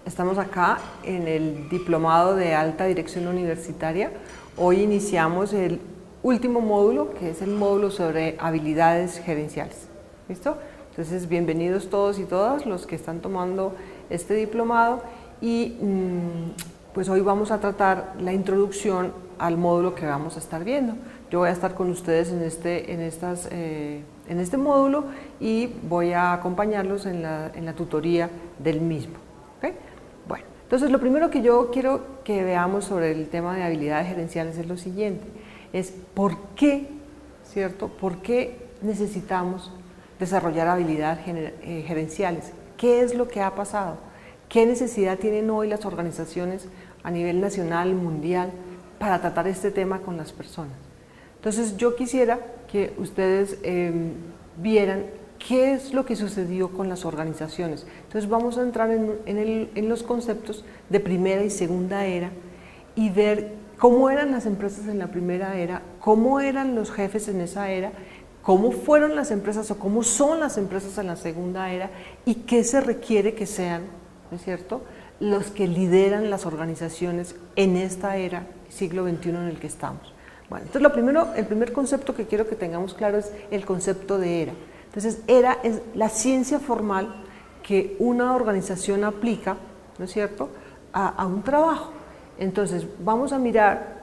Estamos acá en el Diplomado de Alta Dirección Universitaria. Hoy iniciamos el último módulo, que es el módulo sobre habilidades gerenciales. ¿Listo? Entonces, bienvenidos todos y todas los que están tomando este diplomado y pues hoy vamos a tratar la introducción al módulo que vamos a estar viendo. Yo voy a estar con ustedes en este módulo y voy a acompañarlos en la tutoría del mismo. ¿Okay? Bueno, entonces lo primero que yo quiero que veamos sobre el tema de habilidades gerenciales es lo siguiente, es ¿por qué, cierto? ¿Por qué necesitamos desarrollar habilidades gerenciales? ¿Qué es lo que ha pasado? ¿Qué necesidad tienen hoy las organizaciones a nivel nacional, mundial, para tratar este tema con las personas? Entonces yo quisiera que ustedes vieran qué es lo que sucedió con las organizaciones. Entonces vamos a entrar en los conceptos de primera y segunda era y ver cómo eran las empresas en la primera era, cómo eran los jefes en esa era, cómo fueron las empresas o cómo son las empresas en la segunda era y qué se requiere que sean, ¿no es cierto?, los que lideran las organizaciones en esta era, siglo XXI en el que estamos. Bueno, entonces el primer concepto que quiero que tengamos claro es el concepto de era. Entonces, era es la ciencia formal que una organización aplica, ¿no es cierto?, a un trabajo. Entonces, vamos a mirar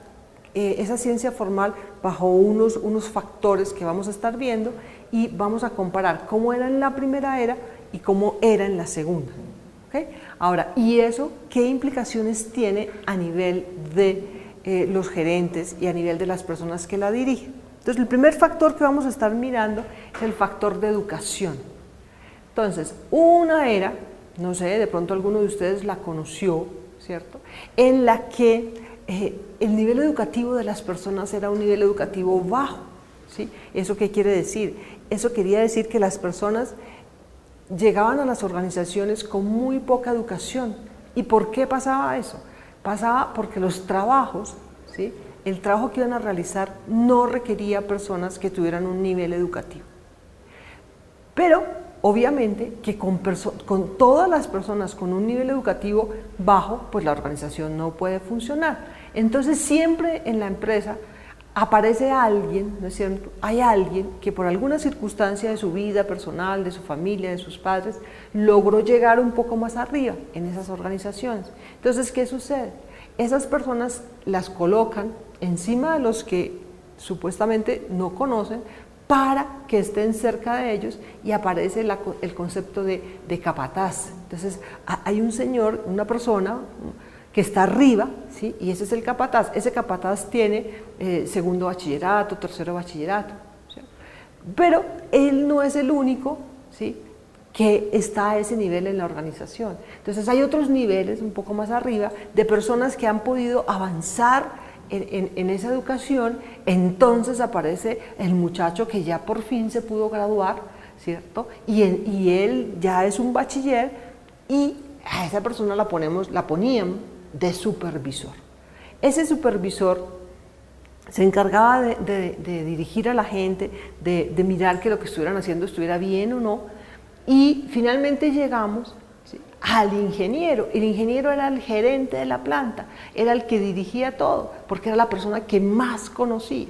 esa ciencia formal bajo unos factores que vamos a estar viendo y vamos a comparar cómo era en la primera era y cómo era en la segunda. ¿Okay? Ahora, ¿y eso qué implicaciones tiene a nivel de los gerentes y a nivel de las personas que la dirigen? Entonces, el primer factor que vamos a estar mirando es el factor de educación. Entonces, una era, no sé, de pronto alguno de ustedes la conoció, ¿cierto?, en la que el nivel educativo de las personas era un nivel educativo bajo, ¿sí? ¿Eso qué quiere decir? Eso quería decir que las personas llegaban a las organizaciones con muy poca educación. ¿Y por qué pasaba eso? Pasaba porque los trabajos, ¿sí?, el trabajo que iban a realizar no requería personas que tuvieran un nivel educativo. Pero, obviamente, que con todas las personas con un nivel educativo bajo, pues la organización no puede funcionar. Entonces, siempre en la empresa aparece alguien, ¿no es cierto? Hay alguien que por alguna circunstancia de su vida personal, de su familia, de sus padres, logró llegar un poco más arriba en esas organizaciones. Entonces, ¿qué sucede? Esas personas las colocan encima de los que supuestamente no conocen para que estén cerca de ellos y aparece el concepto de capataz. Entonces, hay un señor, una persona que está arriba, ¿sí?, y ese es el capataz. Ese capataz tiene segundo bachillerato, tercero bachillerato, ¿sí?, pero él no es el único, ¿sí?, que está a ese nivel en la organización. Entonces hay otros niveles un poco más arriba de personas que han podido avanzar en esa educación. Entonces aparece el muchacho que ya por fin se pudo graduar, ¿cierto?, y él ya es un bachiller y a esa persona la ponían de supervisor. Ese supervisor se encargaba de dirigir a la gente, de mirar que lo que estuvieran haciendo estuviera bien o no, y finalmente llegamos, ¿sí?, al ingeniero. El ingeniero era el gerente de la planta, era el que dirigía todo, porque era la persona que más conocía.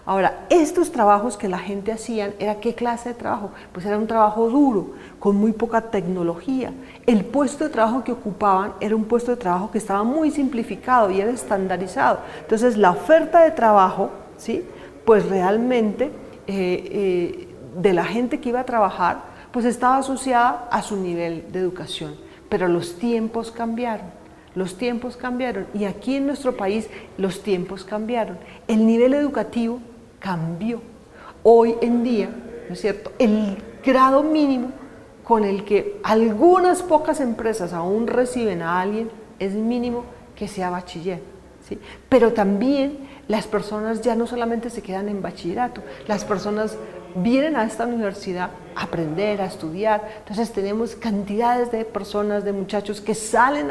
Ahora, estos trabajos que la gente hacían, ¿era qué clase de trabajo? Pues era un trabajo duro, con muy poca tecnología. El puesto de trabajo que ocupaban era un puesto de trabajo que estaba muy simplificado y era estandarizado. Entonces, la oferta de trabajo, ¿sí?, pues realmente de la gente que iba a trabajar, pues estaba asociada a su nivel de educación. Pero los tiempos cambiaron. Los tiempos cambiaron y aquí en nuestro país los tiempos cambiaron. El nivel educativo cambió. Hoy en día, ¿no es cierto?, el grado mínimo con el que algunas pocas empresas aún reciben a alguien es mínimo que sea bachiller, ¿sí? Pero también las personas ya no solamente se quedan en bachillerato, las personas vienen a esta universidad a aprender, a estudiar. Entonces tenemos cantidades de personas, de muchachos que salen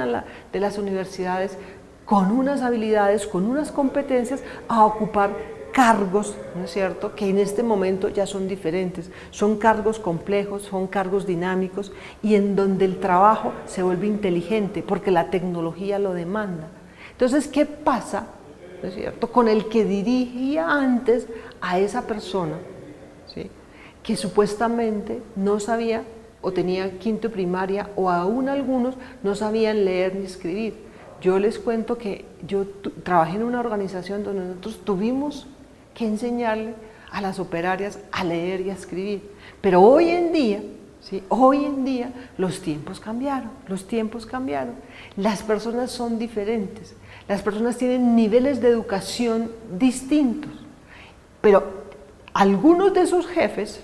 de las universidades con unas habilidades, con unas competencias a ocupar cargos, ¿no es cierto?, que en este momento ya son diferentes, son cargos complejos, son cargos dinámicos y en donde el trabajo se vuelve inteligente porque la tecnología lo demanda. Entonces, ¿qué pasa, ¿no es cierto?, con el que dirigía antes a esa persona, ¿sí?, que supuestamente no sabía o tenía quinto de primaria o aún algunos no sabían leer ni escribir? Yo les cuento que yo trabajé en una organización donde nosotros tuvimos que enseñarle a las operarias a leer y a escribir, pero hoy en día, ¿sí?, hoy en día los tiempos cambiaron, las personas son diferentes, las personas tienen niveles de educación distintos, pero algunos de esos jefes,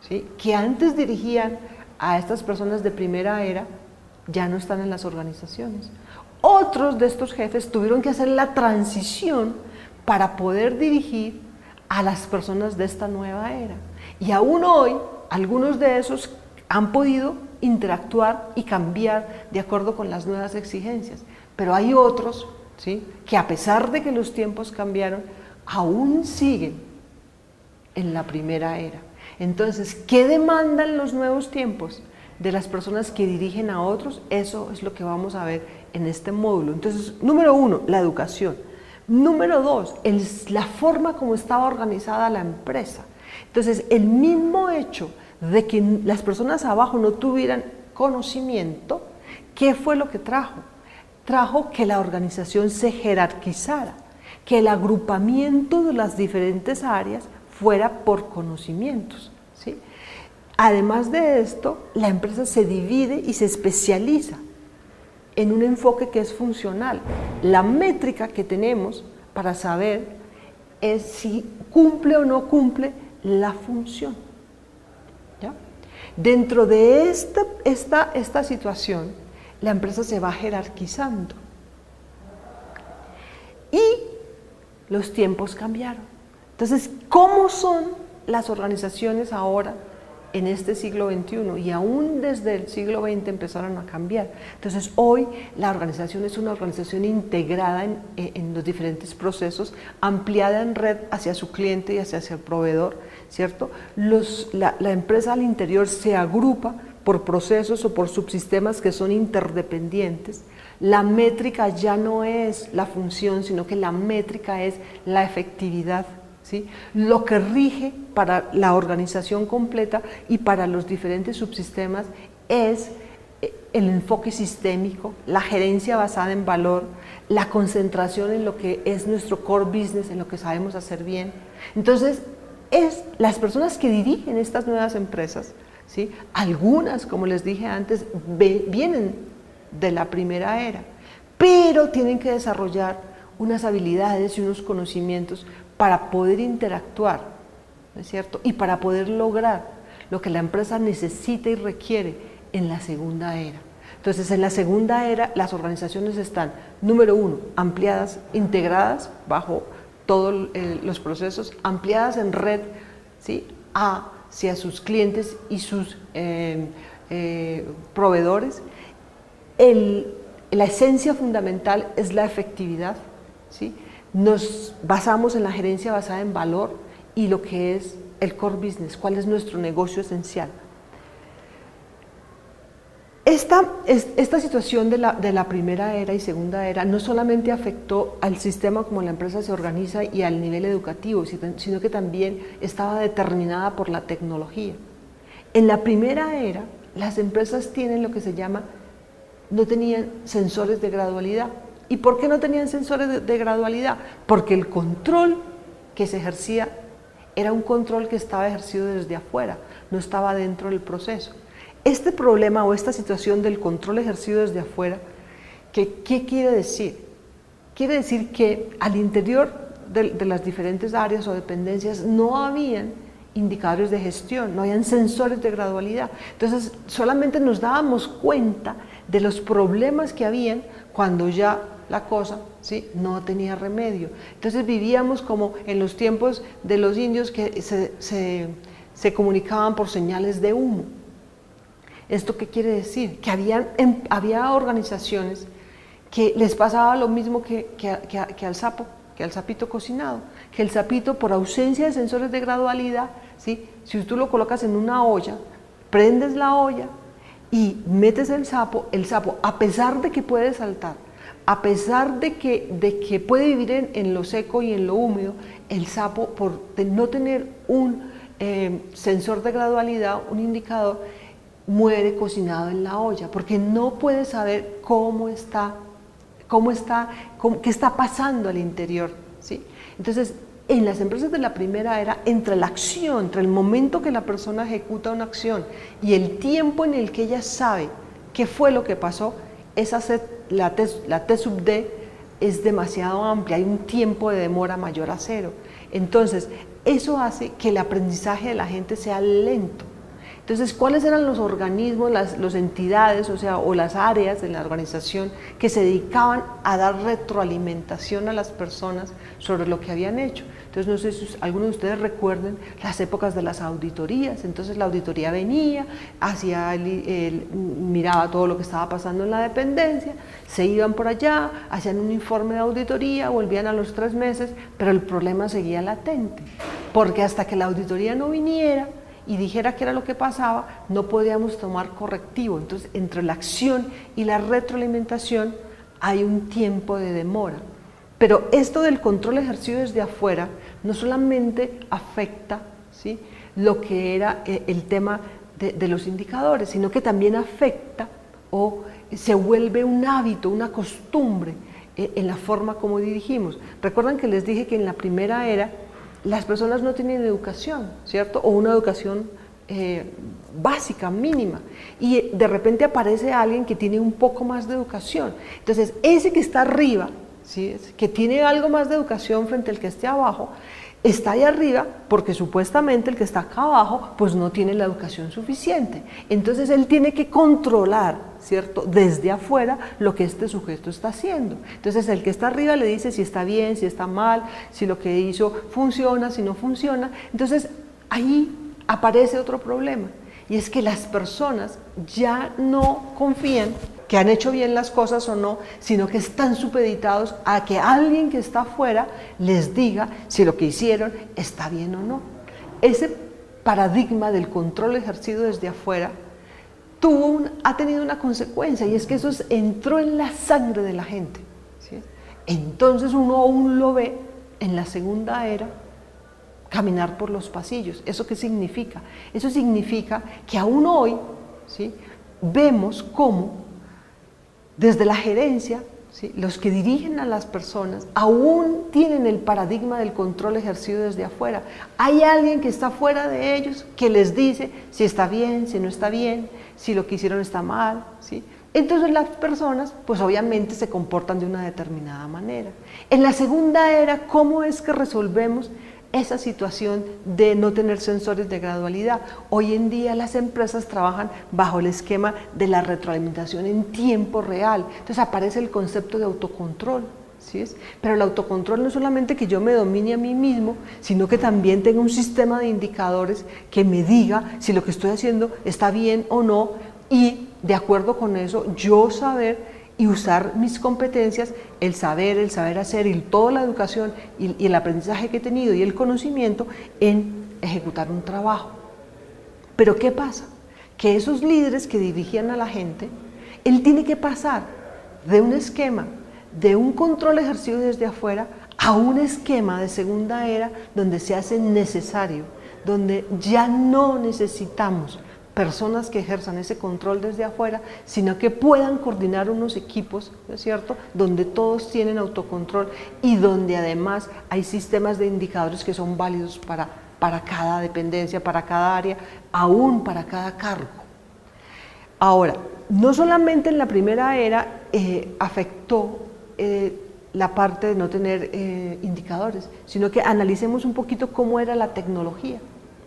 ¿sí?, que antes dirigían a estas personas de primera era, ya no están en las organizaciones. Otros de estos jefes tuvieron que hacer la transición para poder dirigir a las personas de esta nueva era. Y aún hoy, algunos de esos han podido interactuar y cambiar de acuerdo con las nuevas exigencias. Pero hay otros, ¿sí?, que a pesar de que los tiempos cambiaron, aún siguen en la primera era. Entonces, ¿qué demandan los nuevos tiempos de las personas que dirigen a otros? Eso es lo que vamos a ver en este módulo. Entonces, número 1, la educación. Número 2, la forma como estaba organizada la empresa. Entonces, el mismo hecho de que las personas abajo no tuvieran conocimiento, ¿qué fue lo que trajo? Trajo que la organización se jerarquizara, que el agrupamiento de las diferentes áreas fuera por conocimientos, ¿sí? Además de esto, la empresa se divide y se especializa en un enfoque que es funcional. La métrica que tenemos para saber es si cumple o no cumple la función, ¿ya? Dentro de esta situación, la empresa se va jerarquizando y los tiempos cambiaron. Entonces, ¿cómo son las organizaciones ahora en este siglo XXI? Y aún desde el siglo XX empezaron a cambiar. Entonces, hoy la organización es una organización integrada en los diferentes procesos, ampliada en red hacia su cliente y hacia el proveedor, ¿cierto? La empresa al interior se agrupa por procesos o por subsistemas que son interdependientes. La métrica ya no es la función, sino que la métrica es la efectividad, ¿sí? Lo que rige para la organización completa y para los diferentes subsistemas es el enfoque sistémico, la gerencia basada en valor, la concentración en lo que es nuestro core business, en lo que sabemos hacer bien. Entonces, las personas que dirigen estas nuevas empresas, ¿sí?, algunas, como les dije antes, vienen de la primera era, pero tienen que desarrollar unas habilidades y unos conocimientos para poder interactuar, ¿no es cierto?, y para poder lograr lo que la empresa necesita y requiere en la segunda era. Entonces, en la segunda era, las organizaciones están, número 1, ampliadas, integradas bajo todos los procesos, ampliadas en red, ¿sí?, hacia sus clientes y sus proveedores. La esencia fundamental es la efectividad, ¿sí? Nos basamos en la gerencia basada en valor y lo que es el core business, cuál es nuestro negocio esencial. Esta situación de la primera era y segunda era no solamente afectó al sistema como la empresa se organiza y al nivel educativo, sino que también estaba determinada por la tecnología. En la primera era, las empresas tienen lo que se llama, no tenían sensores de gradualidad. ¿Y por qué no tenían sensores de gradualidad? Porque el control que se ejercía era un control que estaba ejercido desde afuera, no estaba dentro del proceso. Este problema o esta situación del control ejercido desde afuera, ¿qué quiere decir? Quiere decir que al interior de las diferentes áreas o dependencias no habían indicadores de gestión, no habían sensores de gradualidad. Entonces, solamente nos dábamos cuenta de los problemas que habían cuando ya la cosa, ¿sí?, no tenía remedio. Entonces vivíamos como en los tiempos de los indios que se comunicaban por señales de humo. ¿Esto qué quiere decir? Que había organizaciones que les pasaba lo mismo que al sapo, que al sapito cocinado, que el sapito por ausencia de sensores de gradualidad, ¿sí? Si tú lo colocas en una olla, prendes la olla y metes el sapo a pesar de que puede saltar, a pesar de que puede vivir en lo seco y en lo húmedo, el sapo por no tener un sensor de gradualidad, un indicador, muere cocinado en la olla, porque no puede saber qué está pasando al interior, ¿sí? Entonces, en las empresas de la primera era, entre la acción, entre el momento que la persona ejecuta una acción y el tiempo en el que ella sabe qué fue lo que pasó, la T sub D es demasiado amplia, hay un tiempo de demora mayor a 0. Entonces, eso hace que el aprendizaje de la gente sea lento. Entonces, ¿cuáles eran los organismos, las entidades, o las áreas de la organización que se dedicaban a dar retroalimentación a las personas sobre lo que habían hecho? Entonces, no sé si algunos de ustedes recuerden las épocas de las auditorías. Entonces, la auditoría venía, miraba todo lo que estaba pasando en la dependencia, se iban por allá, hacían un informe de auditoría, volvían a los 3 meses, pero el problema seguía latente, porque hasta que la auditoría no viniera y dijera qué era lo que pasaba, no podíamos tomar correctivo. Entonces, entre la acción y la retroalimentación hay un tiempo de demora. Pero esto del control ejercido desde afuera no solamente afecta, ¿sí?, lo que era el tema de los indicadores, sino que también afecta o se vuelve un hábito, una costumbre en la forma como dirigimos. Recuerdan que les dije que en la primera era las personas no tienen educación, ¿cierto? O una educación básica, mínima, y de repente aparece alguien que tiene un poco más de educación. Entonces, ese que está arriba, ¿sí?, que tiene algo más de educación frente al que esté abajo, está ahí arriba porque supuestamente el que está acá abajo pues no tiene la educación suficiente. Entonces él tiene que controlar, ¿cierto?, desde afuera lo que este sujeto está haciendo. Entonces el que está arriba le dice si está bien, si está mal, si lo que hizo funciona, si no funciona. Entonces ahí aparece otro problema, y es que las personas ya no confían que han hecho bien las cosas o no, sino que están supeditados a que alguien que está afuera les diga si lo que hicieron está bien o no. Ese paradigma del control ejercido desde afuera ha tenido una consecuencia, y es que eso entró en la sangre de la gente, ¿sí? Entonces uno aún lo ve en la segunda era caminar por los pasillos. ¿Eso qué significa? Eso significa que aún hoy, ¿sí?, vemos cómo desde la gerencia, ¿sí?, los que dirigen a las personas aún tienen el paradigma del control ejercido desde afuera. Hay alguien que está fuera de ellos que les dice si está bien, si no está bien, si lo que hicieron está mal, ¿sí? Entonces las personas pues obviamente se comportan de una determinada manera. En la segunda era, ¿cómo es que resolvemos esa situación de no tener sensores de gradualidad? Hoy en día las empresas trabajan bajo el esquema de la retroalimentación en tiempo real. Entonces aparece el concepto de autocontrol, ¿sí es? Pero el autocontrol no es solamente que yo me domine a mí mismo, sino que también tenga un sistema de indicadores que me diga si lo que estoy haciendo está bien o no, y de acuerdo con eso yo saber y usar mis competencias, el saber hacer, y toda la educación y el aprendizaje que he tenido y el conocimiento en ejecutar un trabajo. Pero ¿qué pasa? Que esos líderes que dirigían a la gente, él tiene que pasar de un esquema, de un control ejercido desde afuera, a un esquema de segunda era donde se hace necesario, donde ya no necesitamos personas que ejerzan ese control desde afuera, sino que puedan coordinar unos equipos, ¿no es cierto?, donde todos tienen autocontrol y donde además hay sistemas de indicadores que son válidos para cada dependencia, para cada área, aún para cada cargo. Ahora, no solamente en la primera era afectó la parte de no tener indicadores, sino que analicemos un poquito cómo era la tecnología,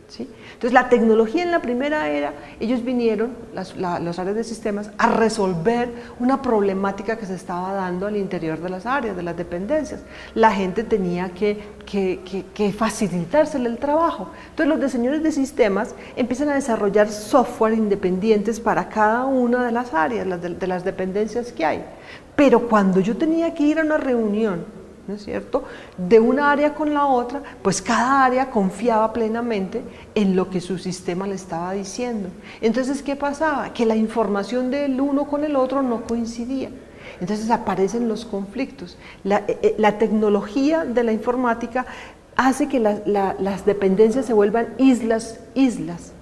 ¿sí? Entonces la tecnología en la primera era, ellos vinieron, las áreas de sistemas, a resolver una problemática que se estaba dando al interior de las áreas, de las dependencias. La gente tenía que facilitársele el trabajo. Entonces los diseñadores de sistemas empiezan a desarrollar software independientes para cada una de las áreas, de las dependencias que hay. Pero cuando yo tenía que ir a una reunión ¿no es cierto?, de una área con la otra, pues cada área confiaba plenamente en lo que su sistema le estaba diciendo. Entonces, ¿qué pasaba? Que la información del uno con el otro no coincidía. Entonces aparecen los conflictos. La tecnología de la informática hace que las dependencias se vuelvan islas,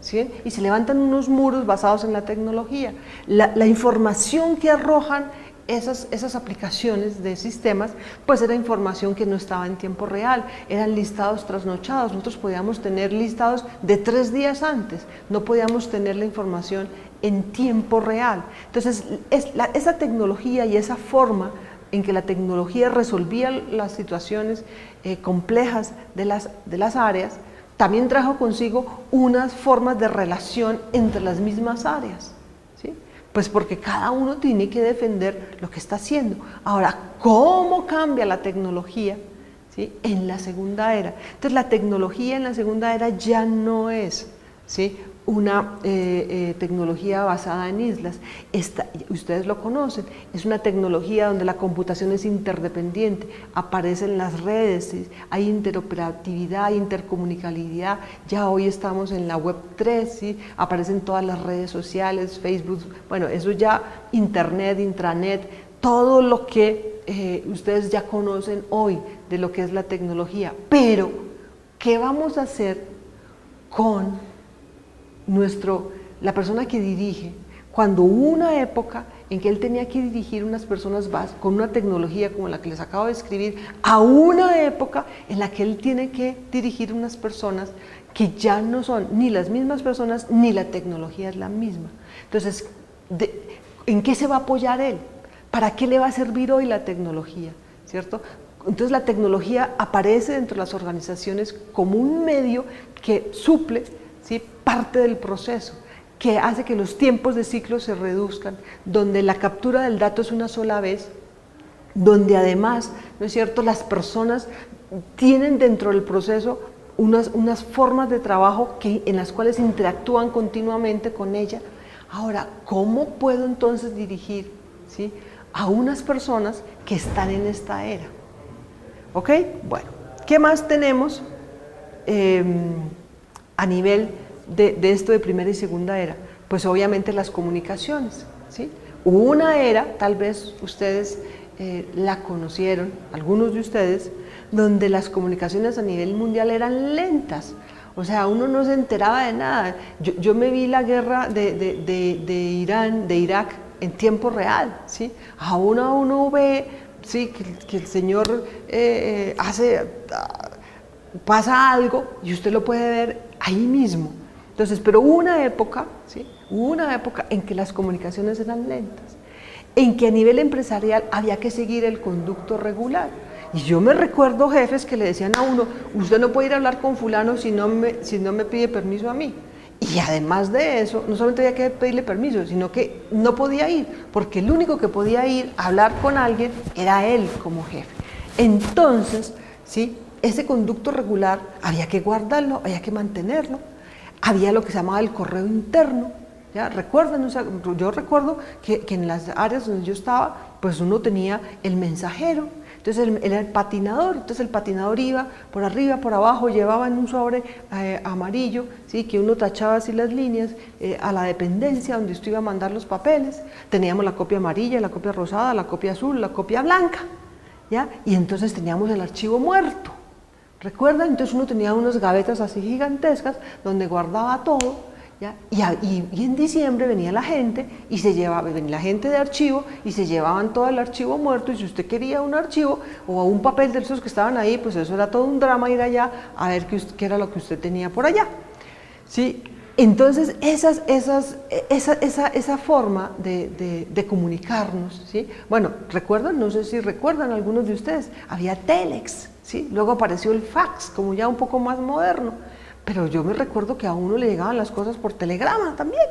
¿sí? Y se levantan unos muros basados en la tecnología. La información que arrojan esas aplicaciones de sistemas, pues era información que no estaba en tiempo real, eran listados trasnochados. Nosotros podíamos tener listados de 3 días antes, no podíamos tener la información en tiempo real. Entonces, esa tecnología y esa forma en que la tecnología resolvía las situaciones complejas de las áreas, también trajo consigo unas formas de relación entre las mismas áreas, ¿sí? Pues porque cada uno tiene que defender lo que está haciendo. Ahora, ¿cómo cambia la tecnología, ¿sí?, en la segunda era? Entonces, la tecnología en la segunda era ya no es, ¿sí?, una tecnología basada en islas. Ustedes lo conocen, es una tecnología donde la computación es interdependiente, aparecen las redes, ¿sí?, hay interoperatividad, hay intercomunicabilidad. Ya hoy estamos en la web 3, ¿sí?, aparecen todas las redes sociales, Facebook, bueno, eso ya, internet, intranet, todo lo que ustedes ya conocen hoy de lo que es la tecnología. Pero, ¿qué vamos a hacer con la persona que dirige, cuando hubo una época en que él tenía que dirigir unas personas con una tecnología como la que les acabo de describir, a una época en la que él tiene que dirigir unas personas que ya no son ni las mismas personas, ni la tecnología es la misma? Entonces, ¿en qué se va a apoyar él? ¿Para qué le va a servir hoy la tecnología? ¿Cierto? Entonces, la tecnología aparece dentro de las organizaciones como un medio que suple, ¿sí?, parte del proceso, que hace que los tiempos de ciclo se reduzcan, donde la captura del dato es una sola vez, donde además, ¿no es cierto?, las personas tienen dentro del proceso unas formas de trabajo en las cuales interactúan continuamente con ella. Ahora, ¿cómo puedo entonces dirigir, ¿sí?, a unas personas que están en esta era? ¿Ok? Bueno, ¿qué más tenemos a nivel de esto de primera y segunda era? Pues obviamente las comunicaciones, ¿sí? Hubo una era, tal vez ustedes la conocieron, algunos de ustedes, donde las comunicaciones a nivel mundial eran lentas. O sea, uno no se enteraba de nada. Yo me vi la guerra de Irak en tiempo real, ¿sí? Uno ve, ¿sí?, que el señor pasa algo y usted lo puede ver ahí mismo. Entonces, pero hubo una época, ¿sí?, hubo una época en que las comunicaciones eran lentas, en que a nivel empresarial había que seguir el conducto regular. Y yo me recuerdo jefes que le decían a uno: usted no puede ir a hablar con fulano si no me pide permiso a mí. Y además de eso, no solamente había que pedirle permiso, sino que no podía ir, porque el único que podía ir a hablar con alguien era él como jefe. Entonces, ¿sí?, ese conducto regular había que guardarlo, había que mantenerlo. Había lo que se llamaba el correo interno, ¿ya? Recuerden, o sea, yo recuerdo que en las áreas donde yo estaba, pues uno tenía el mensajero, entonces él era el patinador, entonces el patinador iba por arriba, por abajo, llevaba en un sobre amarillo, ¿sí?, que uno tachaba así las líneas a la dependencia donde usted iba a mandar los papeles. Teníamos la copia amarilla, la copia rosada, la copia azul, la copia blanca, ¿ya? Y entonces teníamos el archivo muerto. ¿Recuerdan? Entonces uno tenía unas gavetas así gigantescas donde guardaba todo, ¿ya? Y en diciembre venía la gente y venía la gente de archivo y se llevaban todo el archivo muerto, y si usted quería un archivo o un papel de esos que estaban ahí, pues eso era todo un drama ir allá a ver qué era lo que usted tenía por allá, ¿sí? Entonces esa forma de comunicarnos, ¿sí? Bueno, recuerdan, no sé si recuerdan algunos de ustedes, había telex, ¿sí? Luego apareció el fax, como ya un poco más moderno, pero yo me recuerdo que a uno le llegaban las cosas por telegrama también.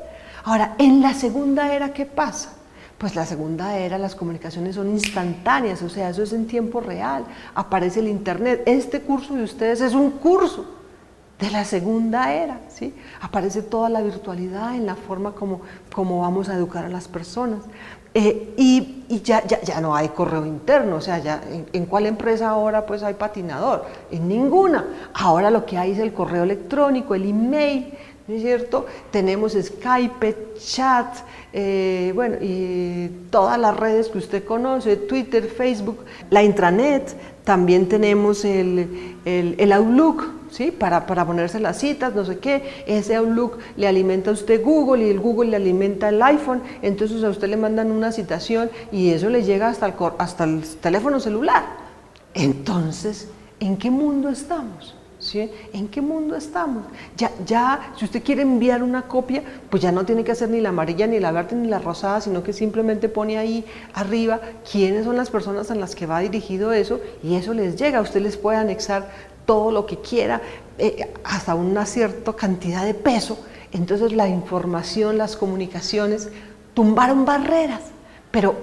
Ahora, en la segunda era, ¿qué pasa? Pues la segunda era, las comunicaciones son instantáneas, o sea, eso es en tiempo real, aparece el internet. Este curso de ustedes es un curso de la segunda era, ¿sí? Aparece toda la virtualidad en la forma como vamos a educar a las personas. Y ya no hay correo interno, o sea, ya ¿en cuál empresa ahora pues hay patinador? En ninguna. Ahora lo que hay es el correo electrónico, el email, ¿no es cierto? Tenemos Skype, chat, bueno, y todas las redes que usted conoce, Twitter, Facebook, la intranet, también tenemos el Outlook, ¿sí? Para ponerse las citas, no sé qué. Ese Outlook le alimenta a usted Google y el Google le alimenta el iPhone, entonces a usted le mandan una citación y eso le llega hasta el teléfono celular. Entonces, ¿en qué mundo estamos? ¿Sí? ¿En qué mundo estamos? Ya, si usted quiere enviar una copia, pues ya no tiene que hacer ni la amarilla, ni la verde, ni la rosada, sino que simplemente pone ahí arriba quiénes son las personas en las que va dirigido eso y eso les llega. Usted les puede anexar todo lo que quiera, hasta una cierta cantidad de peso. Entonces la información, las comunicaciones tumbaron barreras. Pero,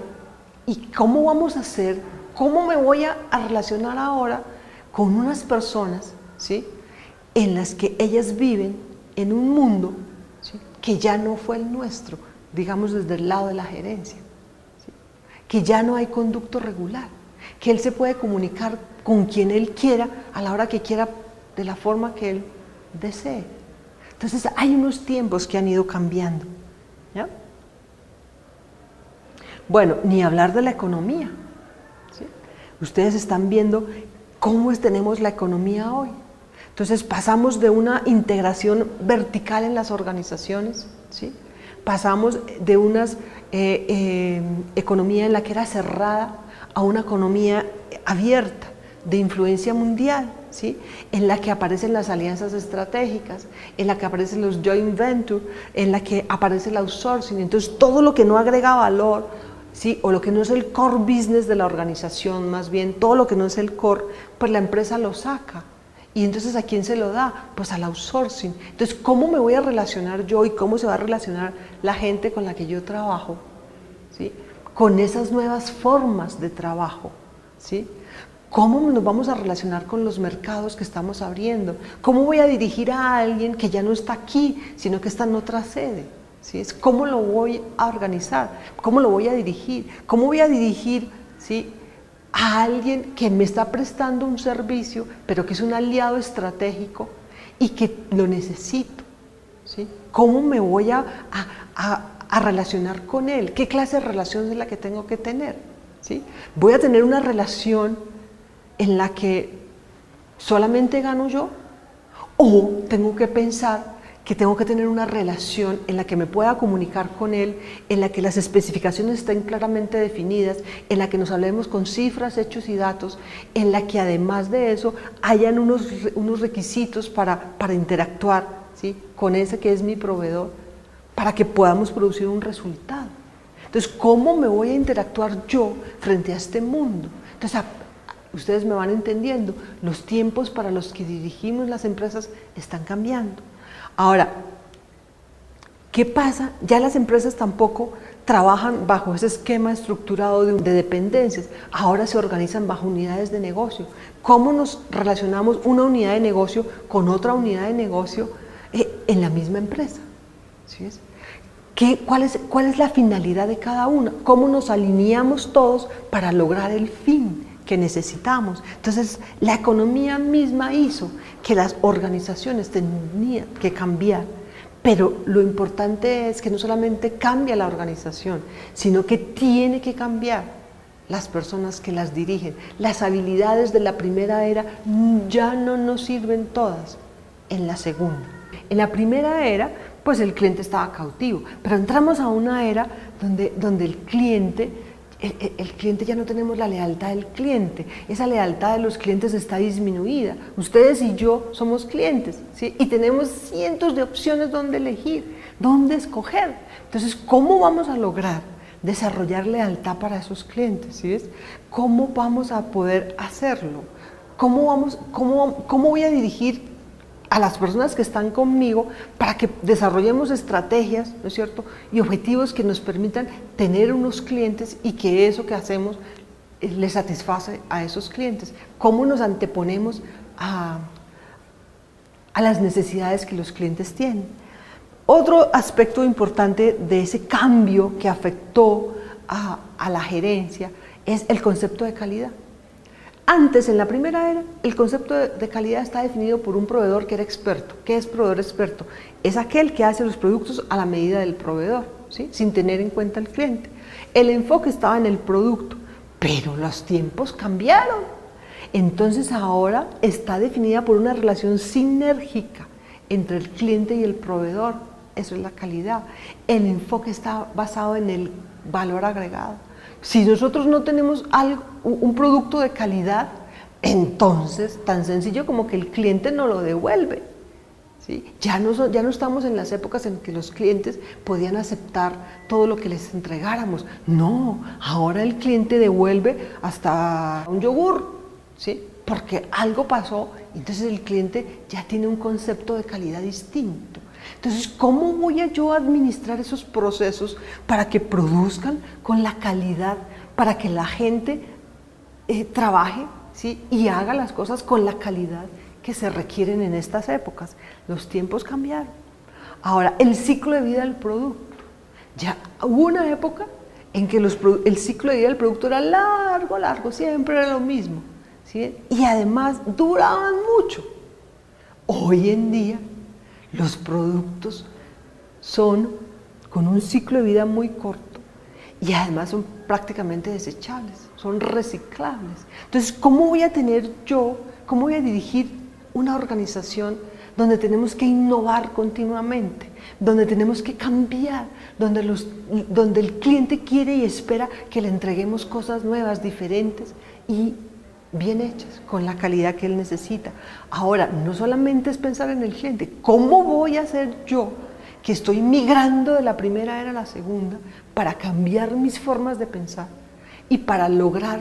¿y cómo vamos a hacer? ¿Cómo me voy a relacionar ahora con unas personas, ¿sí?, en las que ellas viven en un mundo, ¿sí?, que ya no fue el nuestro, digamos desde el lado de la gerencia, ¿sí?, que ya no hay conducto regular, que él se puede comunicar con quien él quiera, a la hora que quiera, de la forma que él desee? Entonces hay unos tiempos que han ido cambiando, ¿ya? Bueno, ni hablar de la economía, ¿sí? Ustedes están viendo cómo tenemos la economía hoy. Entonces pasamos de una integración vertical en las organizaciones, ¿sí?, pasamos de una economía en la que era cerrada a una economía abierta, de influencia mundial, ¿sí?, en la que aparecen las alianzas estratégicas, en la que aparecen los joint ventures, en la que aparece el outsourcing. Entonces todo lo que no agrega valor, ¿sí?, o lo que no es el core business de la organización, más bien todo lo que no es el core, pues la empresa lo saca. Y entonces ¿a quién se lo da? Pues al outsourcing. Entonces, ¿cómo me voy a relacionar yo y cómo se va a relacionar la gente con la que yo trabajo, ¿sí?, con esas nuevas formas de trabajo, ¿sí? ¿Cómo nos vamos a relacionar con los mercados que estamos abriendo? ¿Cómo voy a dirigir a alguien que ya no está aquí, sino que está en otra sede? ¿Sí? Es cómo lo voy a organizar, cómo lo voy a dirigir, cómo voy a dirigir, ¿sí?, a alguien que me está prestando un servicio, pero que es un aliado estratégico y que lo necesito, ¿sí? ¿Cómo me voy a relacionar con él? ¿Qué clase de relación es la que tengo que tener? ¿Sí? ¿Voy a tener una relación en la que solamente gano yo? ¿O tengo que pensar que tengo que tener una relación en la que me pueda comunicar con él, en la que las especificaciones estén claramente definidas, en la que nos hablemos con cifras, hechos y datos, en la que además de eso hayan unos requisitos para interactuar, ¿sí?, con ese que es mi proveedor, para que podamos producir un resultado? Entonces, ¿cómo me voy a interactuar yo frente a este mundo? Entonces, ustedes me van entendiendo, los tiempos para los que dirigimos las empresas están cambiando. Ahora, ¿qué pasa? Ya las empresas tampoco trabajan bajo ese esquema estructurado de dependencias, ahora se organizan bajo unidades de negocio. ¿Cómo nos relacionamos una unidad de negocio con otra unidad de negocio en la misma empresa? ¿Sí? ¿Cuál es la finalidad de cada una? ¿Cómo nos alineamos todos para lograr el fin que necesitamos? Entonces, la economía misma hizo que las organizaciones tenían que cambiar, pero lo importante es que no solamente cambia la organización, sino que tiene que cambiar las personas que las dirigen. Las habilidades de la primera era ya no nos sirven todas en la segunda. En la primera era, pues el cliente estaba cautivo, pero entramos a una era donde el cliente ya no tenemos la lealtad del cliente, esa lealtad de los clientes está disminuida. Ustedes y yo somos clientes, ¿sí?, y tenemos cientos de opciones donde elegir, donde escoger. Entonces, ¿cómo vamos a lograr desarrollar lealtad para esos clientes? ¿Sí ves? ¿Cómo vamos a poder hacerlo? ¿Cómo voy a dirigir a las personas que están conmigo para que desarrollemos estrategias, ¿no es cierto?, y objetivos que nos permitan tener unos clientes y que eso que hacemos les satisface a esos clientes? ¿Cómo nos anteponemos a a las necesidades que los clientes tienen. Otro aspecto importante de ese cambio que afectó a la gerencia es el concepto de calidad. Antes, en la primera era, el concepto de calidad está definido por un proveedor que era experto. ¿Qué es proveedor experto? Es aquel que hace los productos a la medida del proveedor, ¿sí? Sin tener en cuenta al cliente. El enfoque estaba en el producto, pero los tiempos cambiaron. Entonces ahora está definida por una relación sinérgica entre el cliente y el proveedor. Eso es la calidad. El enfoque está basado en el valor agregado. Si nosotros no tenemos un producto de calidad, entonces tan sencillo como que el cliente no lo devuelve, ¿sí? Ya no estamos en las épocas en que los clientes podían aceptar todo lo que les entregáramos. No, ahora el cliente devuelve hasta un yogur, ¿sí? Porque algo pasó, entonces el cliente ya tiene un concepto de calidad distinto. Entonces, ¿cómo voy yo a administrar esos procesos para que produzcan con la calidad, para que la gente trabaje, ¿sí? Y haga las cosas con la calidad que se requieren en estas épocas? Los tiempos cambiaron. Ahora, el ciclo de vida del producto. Ya hubo una época en que el ciclo de vida del producto era largo, siempre era lo mismo, ¿sí? Y además duraban mucho. Hoy en día, los productos son con un ciclo de vida muy corto y además son prácticamente desechables, son reciclables. Entonces, ¿cómo voy a dirigir una organización donde tenemos que innovar continuamente, donde tenemos que cambiar, donde el cliente quiere y espera que le entreguemos cosas nuevas, diferentes y bien hechas, con la calidad que él necesita? Ahora, no solamente es pensar en el cliente, ¿cómo voy a hacer yo, que estoy migrando de la primera era a la segunda, para cambiar mis formas de pensar y para lograr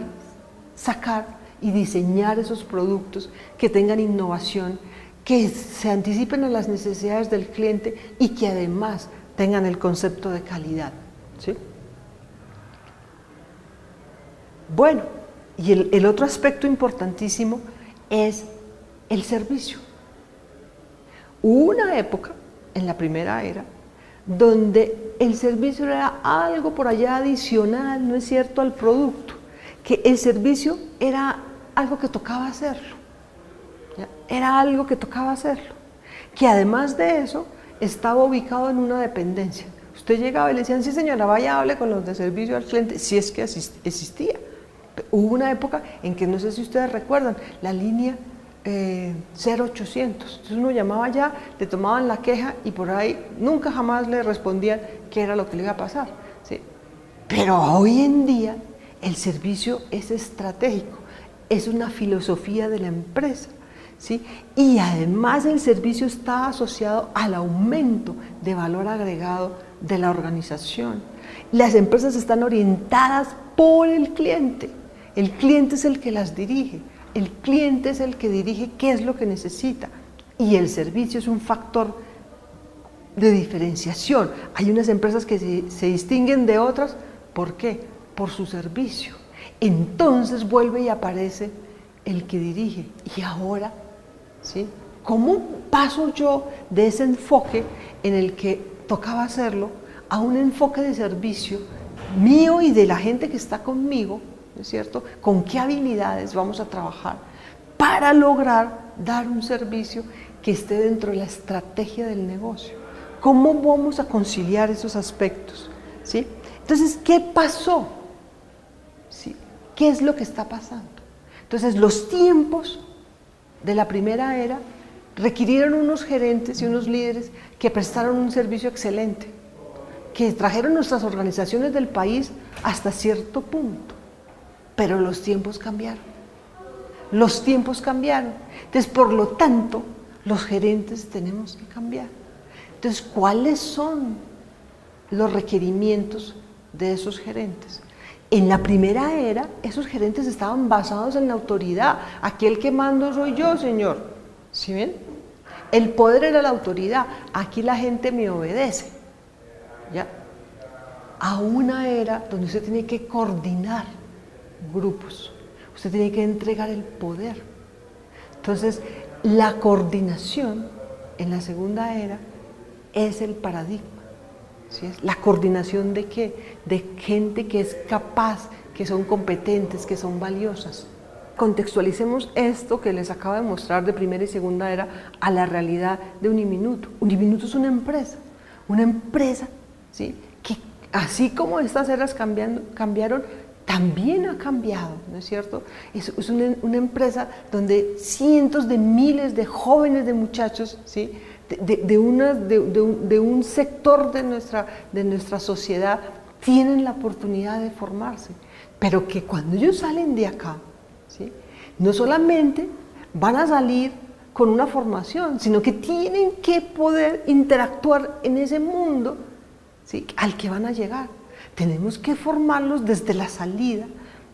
sacar y diseñar esos productos que tengan innovación, que se anticipen a las necesidades del cliente y que además tengan el concepto de calidad, ¿sí? Bueno, y el otro aspecto importantísimo es el servicio. Hubo una época, en la primera era, donde el servicio era algo por allá adicional, ¿no es cierto?, al producto, que el servicio era algo que tocaba hacerlo, ¿ya? Era algo que tocaba hacerlo, que además de eso estaba ubicado en una dependencia. Usted llegaba y le decían, sí señora, vaya, hable con los de servicio al cliente, si es que existía. Hubo una época en que, no sé si ustedes recuerdan, la línea 0800, entonces uno llamaba allá, le tomaban la queja y por ahí nunca jamás le respondían qué era lo que le iba a pasar, ¿sí? Pero hoy en día el servicio es estratégico, es una filosofía de la empresa, ¿sí? Y además el servicio está asociado al aumento de valor agregado de la organización. Las empresas están orientadas por el cliente es el que las dirige, el cliente es el que dirige qué es lo que necesita y el servicio es un factor de diferenciación. Hay unas empresas que se distinguen de otras, ¿por qué? Por su servicio. Entonces vuelve y aparece el que dirige. Y ahora, ¿sí? ¿Cómo paso yo de ese enfoque en el que tocaba hacerlo a un enfoque de servicio mío y de la gente que está conmigo, ¿no es cierto? ¿Con qué habilidades vamos a trabajar para lograr dar un servicio que esté dentro de la estrategia del negocio? ¿Cómo vamos a conciliar esos aspectos? ¿Sí? Entonces, ¿qué pasó? ¿Sí? ¿Qué es lo que está pasando? Entonces, los tiempos de la primera era requirieron unos gerentes y unos líderes que prestaron un servicio excelente, que trajeron nuestras organizaciones del país hasta cierto punto. Pero los tiempos cambiaron. Los tiempos cambiaron. Entonces, por lo tanto, los gerentes tenemos que cambiar. Entonces, ¿cuáles son los requerimientos de esos gerentes? En la primera era, esos gerentes estaban basados en la autoridad. Aquí el que mando soy yo, señor. ¿Sí ven? El poder era la autoridad. Aquí la gente me obedece. ¿Ya? A una era donde usted tiene que coordinar grupos. Usted tiene que entregar el poder. Entonces, la coordinación en la segunda era es el paradigma. ¿Sí? Es la coordinación de qué? De gente que es capaz, que son competentes, que son valiosas. Contextualicemos esto que les acabo de mostrar de primera y segunda era a la realidad de Uniminuto. Uniminuto es una empresa, ¿sí? Que así como estas eras cambiaron, también ha cambiado, ¿no es cierto? Es una empresa donde cientos de miles de jóvenes, de muchachos, ¿sí? de un sector de nuestra sociedad tienen la oportunidad de formarse, pero que cuando ellos salen de acá, ¿sí? No solamente van a salir con una formación, sino que tienen que poder interactuar en ese mundo, ¿sí? Al que van a llegar. Tenemos que formarlos desde la salida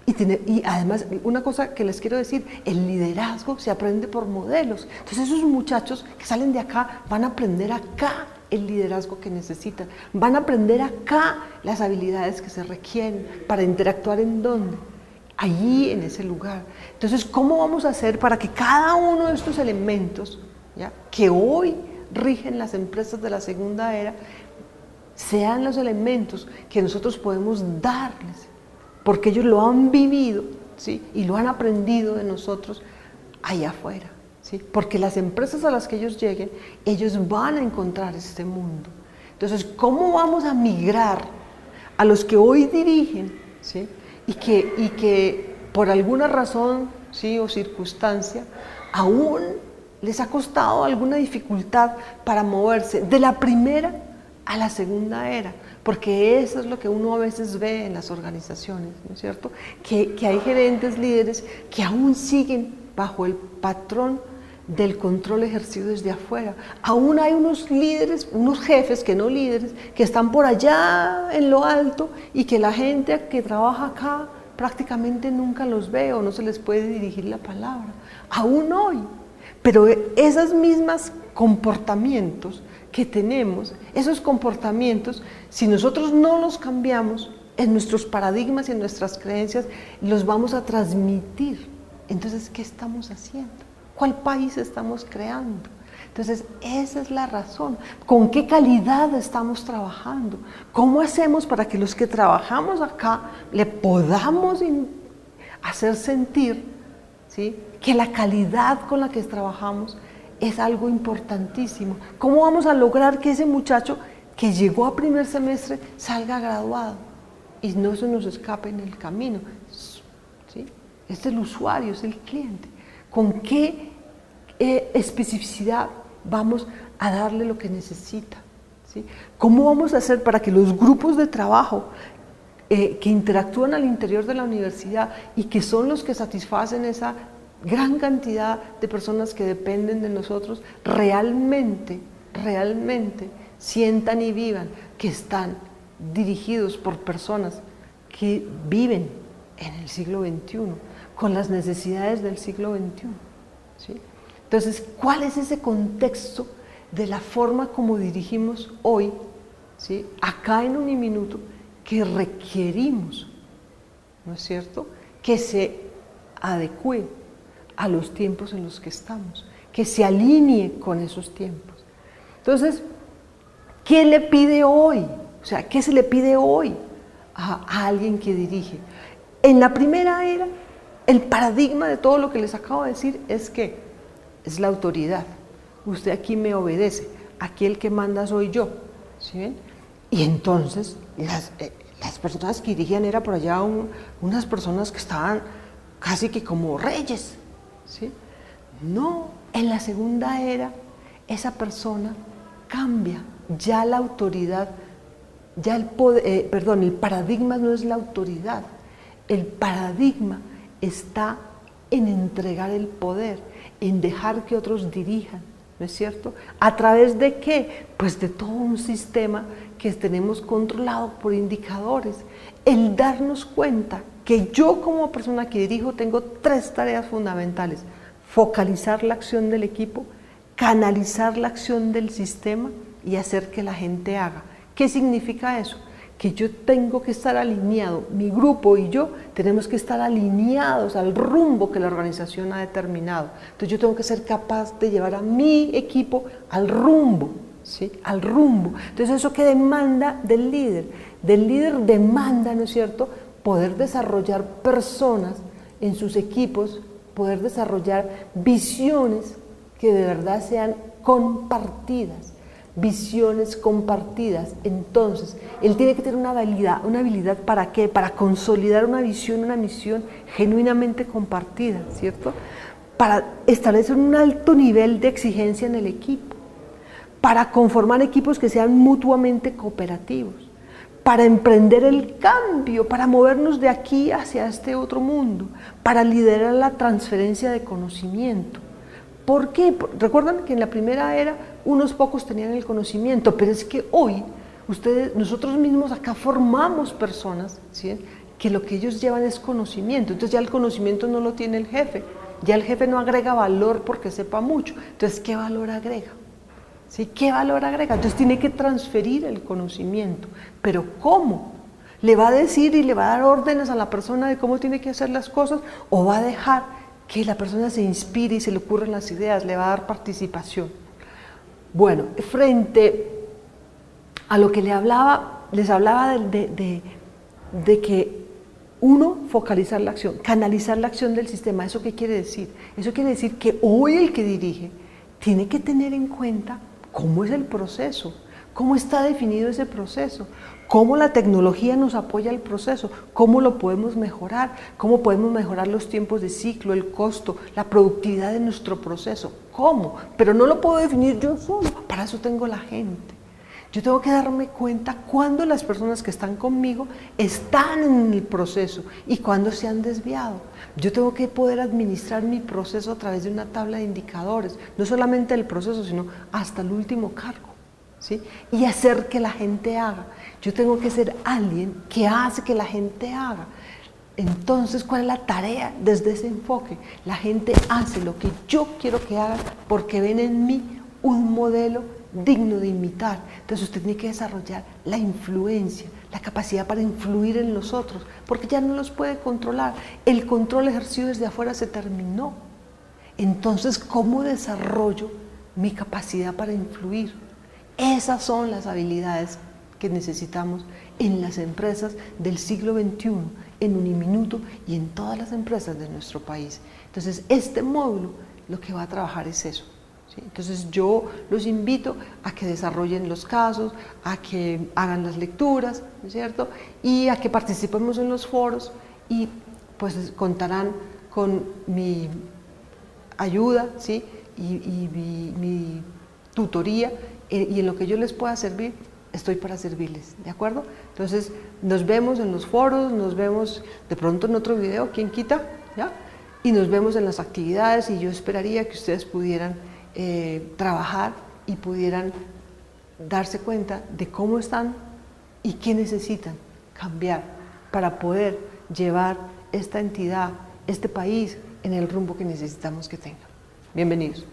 y además una cosa que les quiero decir, el liderazgo se aprende por modelos. Entonces esos muchachos que salen de acá van a aprender acá el liderazgo que necesitan, van a aprender acá las habilidades que se requieren para interactuar en dónde, allí en ese lugar. Entonces, ¿cómo vamos a hacer para que cada uno de estos elementos, ¿ya?, que hoy rigen las empresas de la segunda era, sean los elementos que nosotros podemos darles, porque ellos lo han vivido, ¿sí?, y lo han aprendido de nosotros allá afuera, ¿sí?, porque las empresas a las que ellos lleguen, ellos van a encontrar este mundo. Entonces, ¿cómo vamos a migrar a los que hoy dirigen, ¿sí?, y que por alguna razón, ¿sí?, o circunstancia, aún les ha costado alguna dificultad para moverse de la primera a la segunda era? Porque eso es lo que uno a veces ve en las organizaciones, ¿no es cierto? Que hay gerentes, líderes que aún siguen bajo el patrón del control ejercido desde afuera. Aún hay unos líderes, unos jefes que no líderes, que están por allá en lo alto y que la gente que trabaja acá prácticamente nunca los ve o no se les puede dirigir la palabra. Aún hoy. Pero esos mismos comportamientos que tenemos, esos comportamientos, si nosotros no los cambiamos en nuestros paradigmas y en nuestras creencias, los vamos a transmitir. Entonces, ¿qué estamos haciendo? ¿Cuál país estamos creando? Entonces, esa es la razón. ¿Con qué calidad estamos trabajando? ¿Cómo hacemos para que los que trabajamos acá le podamos hacer sentir, ¿sí?, que la calidad con la que trabajamos es algo importantísimo? ¿Cómo vamos a lograr que ese muchacho que llegó a primer semestre salga graduado y no se nos escape en el camino? ¿Sí? Es el usuario, es el cliente. ¿Con qué especificidad vamos a darle lo que necesita? ¿Sí? ¿Cómo vamos a hacer para que los grupos de trabajo que interactúan al interior de la universidad y que son los que satisfacen esa gran cantidad de personas que dependen de nosotros, realmente sientan y vivan que están dirigidos por personas que viven en el siglo XXI, con las necesidades del siglo XXI? ¿Sí? Entonces, ¿cuál es ese contexto de la forma como dirigimos hoy, ¿sí?, acá en Uniminuto, que requerimos, ¿no es cierto?, que se adecue a los tiempos en los que estamos, que se alinee con esos tiempos? Entonces, ¿qué le pide hoy? O sea, ¿qué se le pide hoy a alguien que dirige? En la primera era, el paradigma de todo lo que les acabo de decir es que es la autoridad. Usted aquí me obedece, aquí el que manda soy yo, ¿sí ven? Y entonces las personas que dirigían era por allá unas personas que estaban casi que como reyes, ¿sí? No, en la segunda era esa persona cambia, ya la autoridad, ya el paradigma no es la autoridad, el paradigma está en entregar el poder, en dejar que otros dirijan, ¿no es cierto? ¿A través de qué? Pues de todo un sistema que tenemos controlado por indicadores. El darnos cuenta que yo como persona que dirijo tengo 3 tareas fundamentales: focalizar la acción del equipo, canalizar la acción del sistema y hacer que la gente haga. ¿Qué significa eso? que yo tengo que estar alineado, mi grupo y yo tenemos que estar alineados al rumbo que la organización ha determinado. Entonces yo tengo que ser capaz de llevar a mi equipo al rumbo, ¿sí? Al rumbo. Entonces eso que demanda del líder demanda, ¿no es cierto?, poder desarrollar personas en sus equipos, poder desarrollar visiones que de verdad sean compartidas, visiones compartidas. Entonces, él tiene que tener una habilidad ¿para qué? Para consolidar una visión, una misión genuinamente compartida, ¿cierto? Para establecer un alto nivel de exigencia en el equipo, para conformar equipos que sean mutuamente cooperativos, para emprender el cambio, para movernos de aquí hacia este otro mundo, para liderar la transferencia de conocimiento. ¿Por qué? Recuerdan que en la primera era unos pocos tenían el conocimiento, pero es que hoy nosotros mismos acá formamos personas, ¿sí?, que lo que ellos llevan es conocimiento. Entonces ya el conocimiento no lo tiene el jefe, ya el jefe no agrega valor porque sepa mucho. Entonces, ¿qué valor agrega? ¿Sí? ¿Qué valor agrega? Entonces tiene que transferir el conocimiento. ¿Pero cómo? ¿Le va a decir y le va a dar órdenes a la persona de cómo tiene que hacer las cosas? ¿O va a dejar que la persona se inspire y se le ocurran las ideas? ¿Le va a dar participación? Bueno, frente a lo que les hablaba de que uno, focalizar la acción, canalizar la acción del sistema. ¿Eso qué quiere decir? Eso quiere decir que hoy el que dirige tiene que tener en cuenta cómo es el proceso, cómo está definido ese proceso, cómo la tecnología nos apoya el proceso, cómo lo podemos mejorar, cómo podemos mejorar los tiempos de ciclo, el costo, la productividad de nuestro proceso. ¿Cómo? Pero no lo puedo definir yo solo, para eso tengo la gente. Yo tengo que darme cuenta cuándo las personas que están conmigo están en el proceso y cuándo se han desviado. Yo tengo que poder administrar mi proceso a través de una tabla de indicadores, no solamente el proceso, sino hasta el último cargo, ¿sí? Y hacer que la gente haga. Yo tengo que ser alguien que hace que la gente haga. Entonces, ¿cuál es la tarea desde ese enfoque? La gente hace lo que yo quiero que haga porque ven en mí un modelo digno de imitar. Entonces usted tiene que desarrollar la influencia, la capacidad para influir en los otros, porque ya no los puede controlar. El control ejercido desde afuera se terminó. Entonces, ¿cómo desarrollo mi capacidad para influir? Esas son las habilidades que necesitamos en las empresas del siglo XXI, en Uniminuto y en todas las empresas de nuestro país. Entonces, este módulo lo que va a trabajar es eso. ¿Sí? Entonces yo los invito a que desarrollen los casos, a que hagan las lecturas, ¿no es cierto? Y a que participemos en los foros y pues contarán con mi ayuda, ¿sí? y mi tutoría, y en lo que yo les pueda servir, estoy para servirles, ¿de acuerdo? Entonces nos vemos en los foros, nos vemos de pronto en otro video, ¿quién quita? ¿Ya? Y nos vemos en las actividades, y yo esperaría que ustedes pudieran trabajar y pudieran darse cuenta de cómo están y qué necesitan cambiar para poder llevar esta entidad, este país, en el rumbo que necesitamos que tenga. Bienvenidos.